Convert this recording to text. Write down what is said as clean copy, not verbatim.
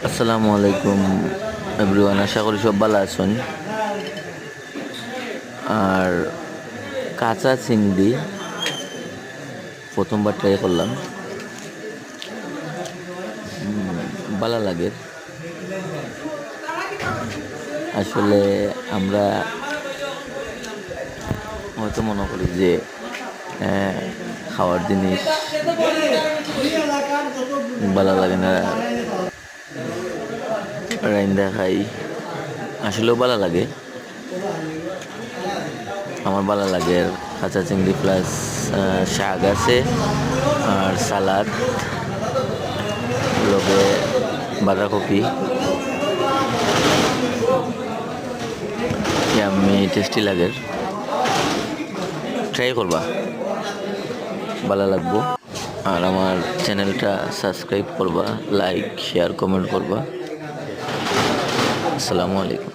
আসসালামু আলাইকুম এভরিওয়ান, আশা করি সব ভালো আছেন। আর কাঁচা চিংড়ি প্রথমবার ট্রাই করলাম, ভালো লাগে। আসলে আমরা হয়তো মনে করি যে খাওয়ার জিনিস ভালো লাগে না, রাইন্দা খাই, আসলেও ভালো লাগে। আমার ভালো লাগে কাঁচা চিংড়ি প্লাস শাক আছে আর সালাদ লগে বাঁধাকপি, আমি টেস্টি লাগে। ট্রাই করবা, ভালো লাগবো। আর আমার চ্যানেলটা সাবস্ক্রাইব করবা, লাইক শেয়ার কমেন্ট করবা। আসসালামু আলাইকুম।